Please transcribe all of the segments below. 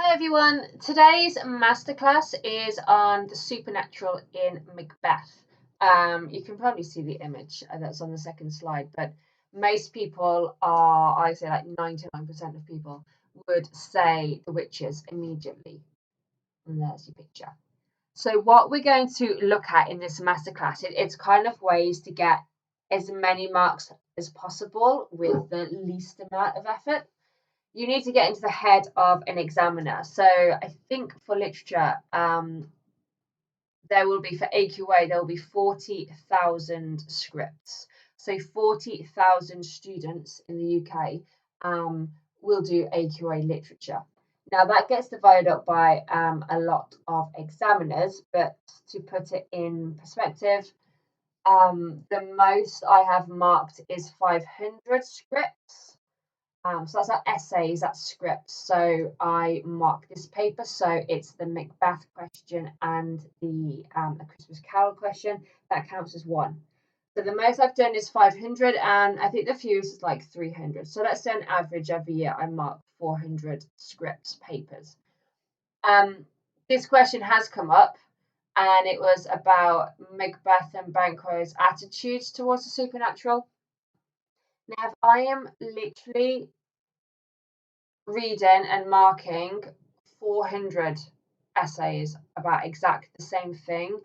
Hi everyone, today's masterclass is on the supernatural in Macbeth. You can probably see the image that's on the second slide, but most people are, I say like 99% of people would say the witches immediately. And there's your picture. So what we're going to look at in this masterclass, it's kind of ways to get as many marks as possible with the least amount of effort. You need to get into the head of an examiner. So I think for literature, there will be, for AQA, there will be 40,000 scripts. So 40,000 students in the UK will do AQA literature. Now that gets divided up by a lot of examiners, but to put it in perspective, the most I have marked is 500 scripts. So that's our essays, that's scripts. So I mark this paper. So it's the Macbeth question and the A Christmas Carol question. That counts as one. So the most I've done is 500, and I think the fewest is like 300. So let's say on average every year I mark 400 scripts papers. This question has come up, and it was about Macbeth and Banquo's attitudes towards the supernatural. Now, if I am literally reading and marking 400 essays about exactly the same thing,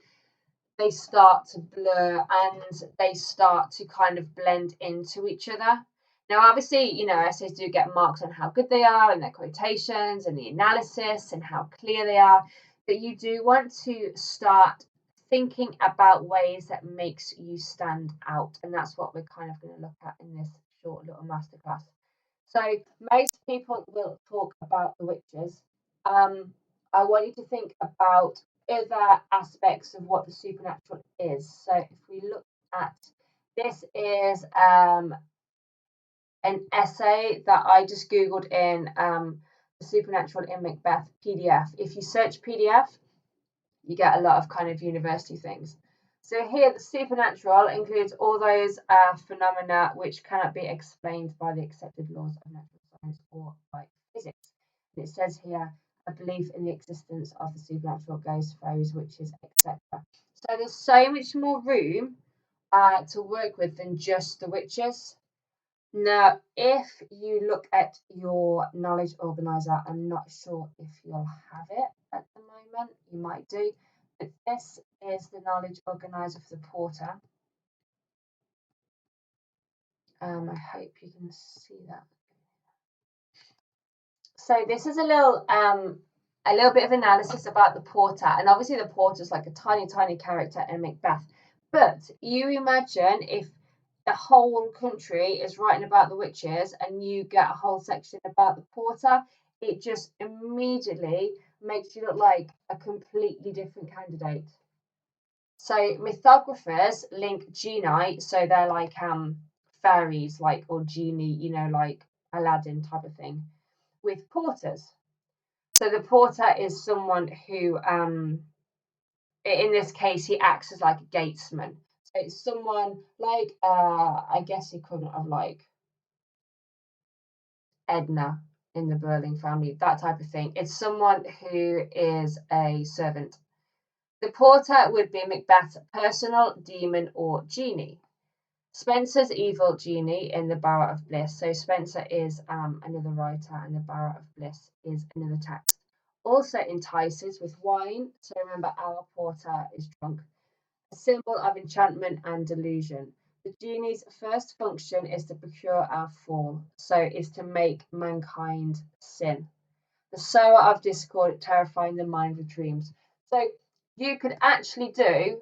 they start to blur and they start to kind of blend into each other. Now, obviously, essays do get marks on how good they are and their quotations and the analysis and how clear they are, but you do want to start thinking about ways that makes you stand out, and that's what we're kind of going to look at in this short little masterclass. So most people will talk about the witches. I want you to think about other aspects of what the supernatural is. So if we look at this, is an essay that I just googled in the supernatural in Macbeth PDF. If you search PDF, you get a lot of kind of university things. So here, the supernatural includes all those phenomena which cannot be explained by the accepted laws of natural science or by physics. And it says here, a belief in the existence of the supernatural, ghosts, fairies, witches, etc. So there's so much more room to work with than just the witches. Now, if you look at your knowledge organizer, I'm not sure if you'll have it at the moment. You might do. But this is the knowledge organizer for the Porter. I hope you can see that. So this is a little bit of analysis about the Porter, and obviously the Porter is like a tiny character in Macbeth. But you imagine if the whole country is writing about the witches and you get a whole section about the Porter, it just immediately makes you look like a completely different candidate. So mythographers link genii, so they're like fairies, like, or genie, like Aladdin type of thing, with porters. So the porter is someone who, in this case, he acts as like a gatesman. So it's someone like, I guess, equivalent of like Edna in the Burling family, that type of thing. It's someone who is a servant. The porter would be Macbeth's personal demon or genie. Spenser's evil genie in the Bower of Bliss. So Spenser is another writer, and the Bower of Bliss is another text. Also entices with wine. So remember, our porter is drunk. A symbol of enchantment and delusion. The genie's first function is to procure our fall, so is to make mankind sin. The sower of discord, terrifying the mind with dreams. So you could actually do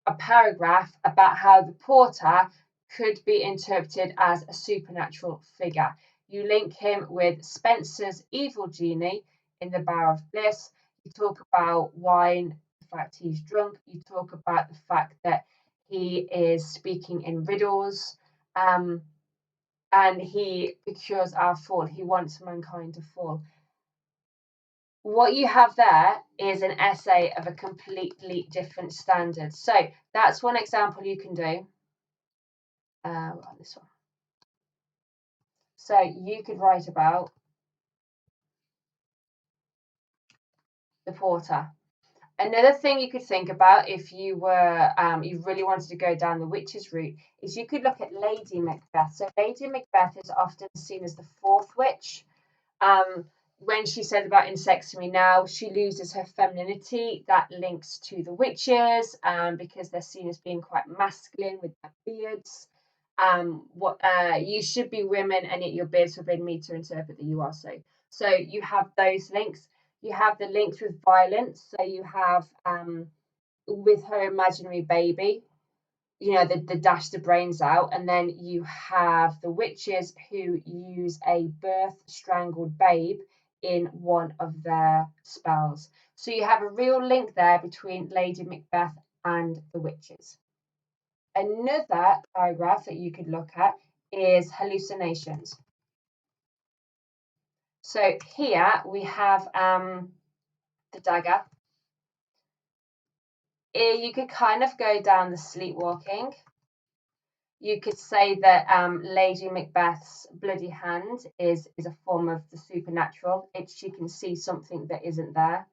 a paragraph about how the porter could be interpreted as a supernatural figure. You link him with Spenser's evil genie in the Bower of Bliss. You talk about wine, the fact he's drunk. You talk about the fact that he is speaking in riddles, and he procures our fall. He wants mankind to fall. What you have there is an essay of a completely different standard. So that's one example you can do. This one. So you could write about the porter. Another thing you could think about if you were you really wanted to go down the witches route is you could look at Lady Macbeth. So Lady Macbeth is often seen as the fourth witch. Um, when she said about insects me now, she loses her femininity. That links to the witches because they're seen as being quite masculine with their beards. What you should be women, and yet your beards forbid me to interpret that you are so. So you have those links. You have the links with violence. So you have with her imaginary baby, you know, the dash the brains out, and then you have the witches who use a birth strangled babe in one of their spells. So you have a real link there between Lady Macbeth and the witches. Another paragraph that you could look at is hallucinations. So here we have the dagger. You could kind of go down the sleepwalking. You could say that Lady Macbeth's bloody hand is a form of the supernatural. She can see something that isn't there.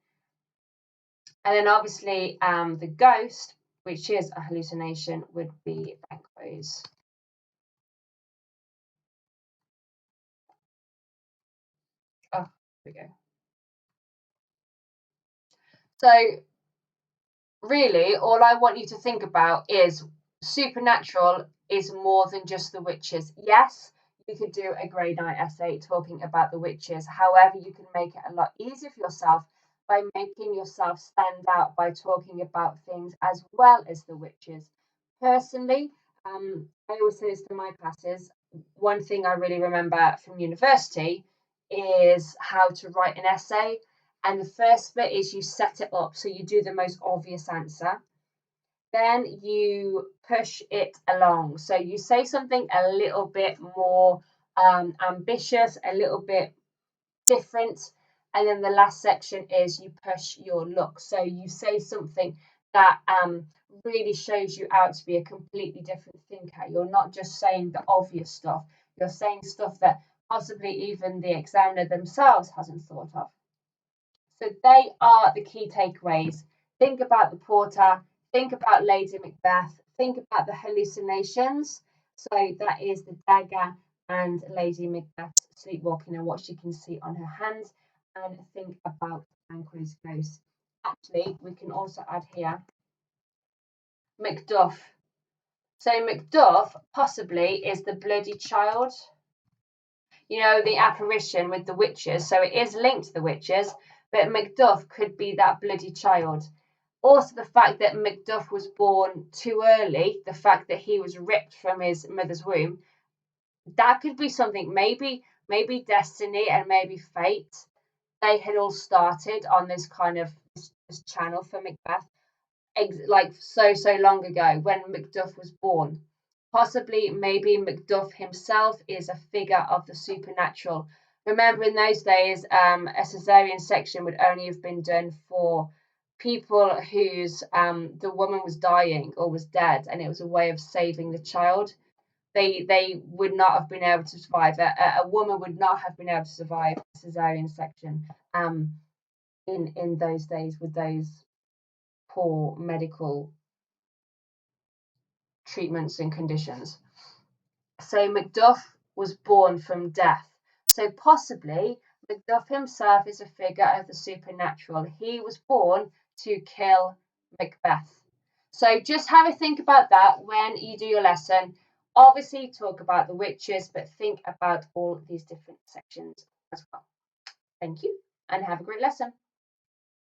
And then obviously the ghost, which is a hallucination, would be Banquo's. Oh, here we go. So really, all I want you to think about is supernatural is more than just the witches. Yes, you could do a grade 9 essay talking about the witches. However, you can make it a lot easier for yourself by making yourself stand out by talking about things as well as the witches. Personally, I always say this to my classes. One thing I really remember from university is how to write an essay. And the first bit is you set it up. So you do the most obvious answer. Then you push it along. So you say something a little bit more ambitious, a little bit different. And then the last section is you push your look. So you say something that really shows you out to be a completely different thinker. You're not just saying the obvious stuff. You're saying stuff that possibly even the examiner themselves hasn't thought of. So they are the key takeaways. Think about the porter, think about Lady Macbeth, think about the hallucinations. So that is the dagger and Lady Macbeth's sleepwalking and what she can see on her hands. And think about Banquo's ghost. Actually, we can also add here Macduff. So Macduff possibly is the bloody child, you know, the apparition with the witches. So it is linked to the witches, but Macduff could be that bloody child. Also, the fact that Macduff was born too early, the fact that he was ripped from his mother's womb, that could be something. Maybe destiny and maybe fate. They had all started on this kind of this channel for Macbeth, like so long ago when Macduff was born. Possibly, maybe Macduff himself is a figure of the supernatural. Remember, in those days, a cesarean section would only have been done for people whose the woman was dying or was dead, and it was a way of saving the child. They would not have been able to survive. A woman would not have been able to survive a cesarean section in those days with those poor medical treatments and conditions. So Macduff was born from death. So possibly Macduff himself is a figure of the supernatural. He was born to kill Macbeth. So just have a think about that when you do your lesson. Obviously, talk about the witches, but think about all these different sections as well. Thank you and have a great lesson.